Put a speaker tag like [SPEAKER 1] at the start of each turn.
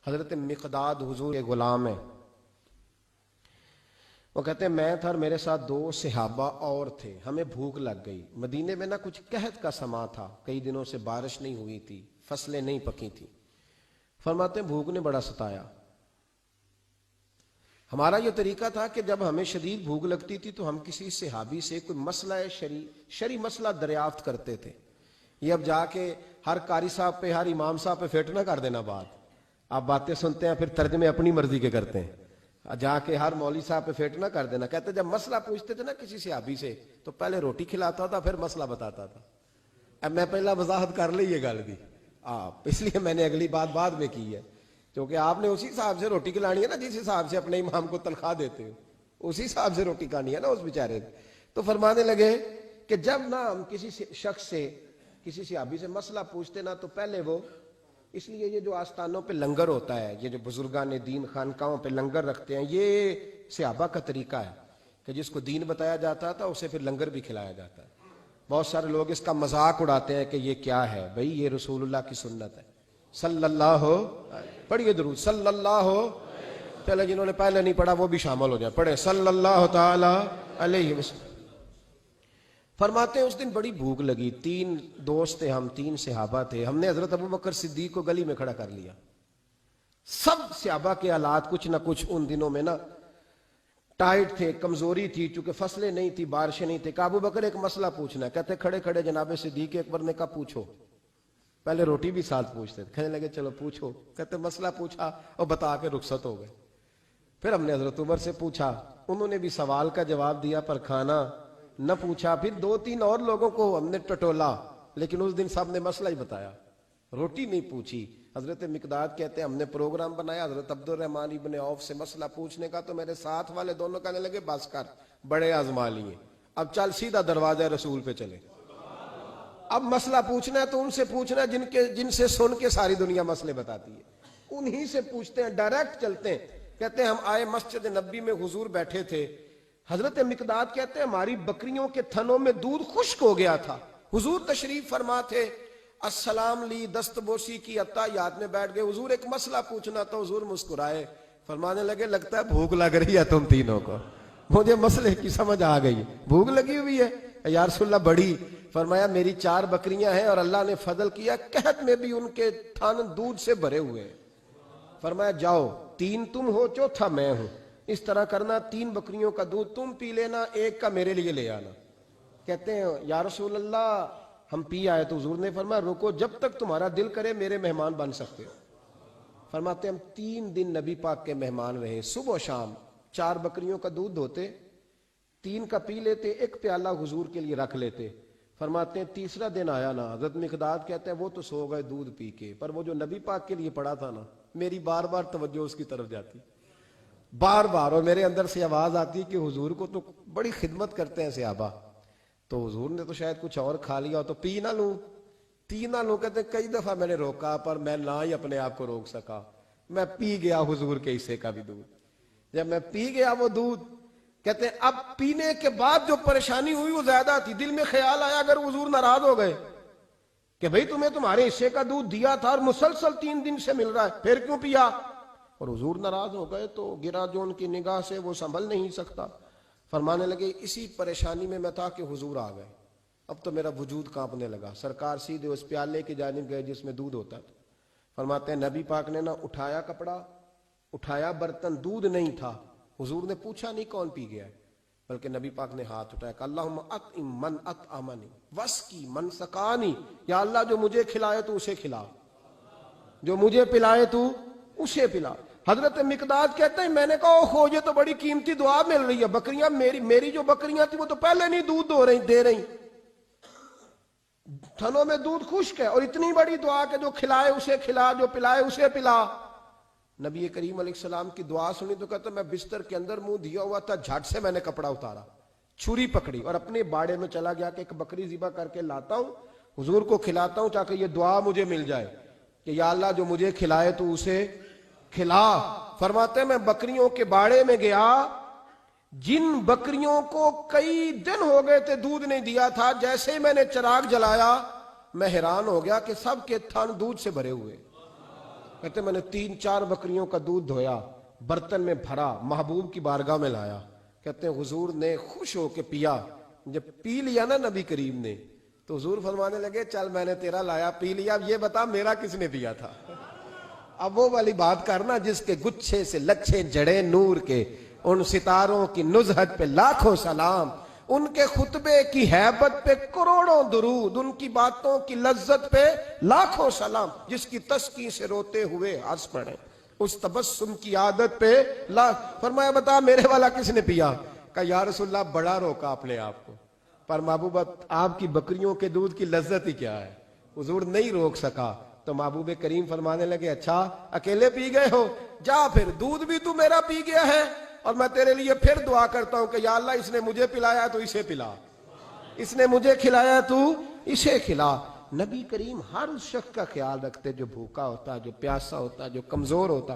[SPEAKER 1] حضرت مقداد حضور کے غلام ہیں. وہ کہتے ہیں میں تھا اور میرے ساتھ 2 صحابہ اور تھے. ہمیں بھوک لگ گئی. مدینے میں کچھ قحط کا سما تھا, کئی دنوں سے بارش نہیں ہوئی تھی, فصلیں نہیں پکی تھی. فرماتے ہیں بھوک نے بڑا ستایا. ہمارا یہ طریقہ تھا کہ جب ہمیں شدید بھوک لگتی تھی تو ہم کسی صحابی سے کوئی مسئلہ شرعی مسئلہ دریافت کرتے تھے. یہ اب جا کے ہر قاری صاحب پہ, ہر امام صاحب پہ فٹ نہ کر دینا بات. آپ باتیں سنتے ہیں پھر ترجمے اپنی مرضی کے کرتے ہیں. جا کے ہر مولوی صاحب پہ فٹ نہ کر دینا. کہتے جب مسئلہ پوچھتے تھے نا کسی صحابی سے تو پہلے روٹی کھلاتا تھا پھر مسئلہ بتاتا تھا. اب میں پہلا وضاحت کر لی یہ گل بھی آپ, اس لیے میں نے اگلی بات بعد میں کی ہے, کیونکہ آپ نے اسی حساب سے روٹی کھلانی ہے نا جس حساب سے اپنے امام کو تنخواہ دیتے ہو, اسی حساب سے روٹی کھانی ہے نا اس بیچارے. تو فرمانے لگے کہ جب نہ ہم کسی شخص سے, کسی صحابی سے مسئلہ پوچھتے نا تو پہلے وہ, اس لیے یہ جو آستانوں پہ لنگر ہوتا ہے, یہ جو بزرگان دین خانقاہوں پہ لنگر رکھتے ہیں, یہ صحابہ کا طریقہ ہے کہ جس کو دین بتایا جاتا تھا اسے پھر لنگر بھی کھلایا جاتا ہے. بہت سارے لوگ اس کا مذاق اڑاتے ہیں کہ یہ کیا ہے بھئی, یہ رسول اللہ کی سنت ہے. صلی اللہ ہو, پڑھیے درود صلی اللہ ہو. چلے جنہوں نے پہلے نہیں پڑھا وہ بھی شامل ہو جائے, پڑھے صلی اللہ تعالی علیہ وسلم. فرماتے ہیں اس دن بڑی بھوک لگی. 3 دوست تھے ہم, 3 صحابہ تھے. ہم نے حضرت ابوبکر صدیق کو گلی میں کھڑا کر لیا. سب صحابہ کے حالات کچھ نہ کچھ ان دنوں میں نا ٹائٹ تھے, کمزوری تھی, چونکہ فصلیں نہیں تھی, بارشیں نہیں تھی. ابوبکر ایک مسئلہ پوچھنا ہے. کہتے کھڑے کھڑے جناب صدیق اکبر نے کہا پوچھو. پہلے روٹی بھی ساتھ پوچھتے تھے, کہنے لگے چلو پوچھو. کہتے مسئلہ پوچھا اور بتا کے رخصت ہو گئے. پھر ہم نے حضرت عمر سے پوچھا, انہوں نے بھی سوال کا جواب دیا پر کھانا نہ پوچھا. پھر 2-3 اور لوگوں کو ہم نے ٹٹولا, لیکن اس دن سب نے مسئلہ ہی بتایا, روٹی نہیں پوچھی. حضرت مقداد کہتے ہیں ہم نے پروگرام بنایا حضرت عبد الرحمن ابن عوف سے مسئلہ پوچھنے کا, تو میرے ساتھ والے دونوں کہنے لگے بس کر, بڑے آزما لیے, اب چل سیدھا دروازہ رسول پہ چلے. اب مسئلہ پوچھنا ہے تو ان سے پوچھنا ہے جن سے سن کے ساری دنیا مسئلے بتاتی ہے, انہی سے پوچھتے ہیں, ڈائریکٹ چلتے ہیں. کہتے ہیں ہم آئے مسجد نبی میں, حضور بیٹھے تھے. حضرت مقداد کہتے ہیں ہماری بکریوں کے تھنوں میں دودھ خشک ہو گیا تھا. حضور تشریف فرما تھے, السلام لی, دست بوسی کی, عطایات میں بیٹھ گئے. حضور ایک مسئلہ پوچھنا تھا. حضور مسکرائے, فرمانے لگے لگتا ہے بھوک لگ رہی ہے تم تینوں کو, مجھے مسئلے کی سمجھ آ گئی, بھوک لگی ہوئی ہے. یا رسول اللہ بڑی. فرمایا میری 4 بکریاں ہیں اور اللہ نے فضل کیا, قحط میں بھی ان کے تھن دودھ سے بھرے ہوئے ہیں. فرمایا جاؤ, 3 تم ہو, چوتھا میں ہوں, اس طرح کرنا 3 بکریوں کا دودھ تم پی لینا, 1 کا میرے لیے لے آنا. کہتے ہیں یا رسول اللہ ہم پی آئے. تو حضور نے فرمایا رکو, جب تک تمہارا دل کرے میرے مہمان بن سکتے ہو. فرماتے ہم 3 دن نبی پاک کے مہمان رہے. صبح و شام 4 بکریوں کا دودھ دھوتے, 3 کا پی لیتے, 1 پیالہ حضور کے لیے رکھ لیتے. فرماتے ہیں تیسرا دن آیا نا, حضرت مقداد کہتے ہیں وہ تو سو گئے دودھ پی کے, پر وہ جو نبی پاک کے لیے پڑا تھا نا, میری بار بار توجہ اس کی طرف جاتی, بار بار, اور میرے اندر سے آواز آتی کہ حضور کو تو بڑی خدمت کرتے ہیں صحابہ, تو حضور نے تو شاید کچھ اور کھا لیا تو پی نہ لوں, پی نہ لوں. کہتے کئی دفعہ میں نے روکا پر میں نہ ہی اپنے آپ کو روک سکا, میں پی گیا حضور کے حصے کا بھی دودھ. جب میں پی گیا وہ دودھ, کہتے ہیں اب پینے کے بعد جو پریشانی ہوئی وہ زیادہ تھی. دل میں خیال آیا اگر حضور ناراض ہو گئے کہ بھئی تمہیں تمہارے حصے کا دودھ دیا تھا اور مسلسل 3 دن سے مل رہا ہے, پھر کیوں پیا, اور حضور ناراض ہو گئے تو گرا جو ان کی نگاہ سے وہ سنبھل نہیں سکتا. فرمانے لگے اسی پریشانی میں تھا کہ حضور آ گئے. اب تو میرا وجود کانپنے لگا. سرکار سیدھے اس پیالے کی جانب گئے جس میں دودھ ہوتا تھا. فرماتے ہیں نبی پاک نے نہ اٹھایا کپڑا, اٹھایا برتن, دودھ نہیں تھا. حضور نے پوچھا نہیں کون پی گیا ہے, بلکہ نبی پاک نے ہاتھ اٹھایا کہ اللہم اطعم من اطعمنی واسقی من سقانی, یا اللہ جو مجھے کھلائے تو اسے کھلا, جو مجھے پلائے تو اسے پلا. حضرت مقداد کہتے ہیں میں نے کہا اوہ یہ تو بڑی قیمتی دعا مل رہی ہے, بکریاں میری جو بکریاں تھی وہ تو پہلے نہیں دودھ دے رہی, تھنوں میں دودھ خشک ہے, اور اتنی بڑی دعا کہ جو کھلائے اسے کھلا, جو پلائے اسے پلا. نبی کریم علیہ السلام کی دعا سنی تو کہتا میں بستر کے اندر منہ دیا ہوا تھا, جھٹ سے میں نے کپڑا اتارا, چھری پکڑی اور اپنے باڑے میں چلا گیا کہ ایک بکری ذبح کر کے لاتا ہوں, حضور کو کھلاتا ہوں تاکہ یہ دعا مجھے مل جائے کہ یا اللہ جو مجھے کھلائے تو اسے کھلا. فرماتے ہیں میں بکریوں کے باڑے میں گیا, جن بکریوں کو کئی دن ہو گئے تھے دودھ نہیں دیا تھا, جیسے ہی میں نے چراغ جلایا میں حیران ہو گیا کہ سب کے تھن دودھ سے بھرے ہوئے. کہتے میں نے 3-4 بکریوں کا دودھ دھویا، برتن میں بھرا، محبوب کی بارگاہ میں لایا. کہتے ہیں حضور نے خوش ہو کے پیا. جب پی لیا نا نبی کریم نے تو حضور فرمانے لگے چل میں نے تیرا لایا پی لیا، اب یہ بتا میرا کس نے پیا تھا. اب وہ والی بات کرنا جس کے گچھے سے لچھے جڑے نور کے، ان ستاروں کی نزہت پہ لاکھوں سلام، ان کے خطبے کی ہیبت پہ کروڑوں درود، ان کی باتوں کی لذت پہ لاکھوں سلام، جس کی تسکین سے روتے ہوئے ہنس پڑے، اس تبسم کی عادت پہ فرمایا بتا میرے والا کس نے پیا؟ کہا یا رسول اللہ بڑا روکا اپنے آپ کو، پر محبوب آپ کی بکریوں کے دودھ کی لذت ہی کیا ہے. حضور نہیں روک سکا تو محبوب کریم فرمانے لگے اچھا اکیلے پی گئے ہو، جا پھر دودھ بھی تو میرا پی گیا ہے، اور میں تیرے لیے پھر دعا کرتا ہوں کہ یا اللہ اس نے مجھے پلایا تو اسے پلا، اس نے مجھے کھلایا تو اسے کھلا. نبی کریم ہر اس شخص کا خیال رکھتے جو بھوکا ہوتا، جو پیاسا ہوتا، جو کمزور ہوتا.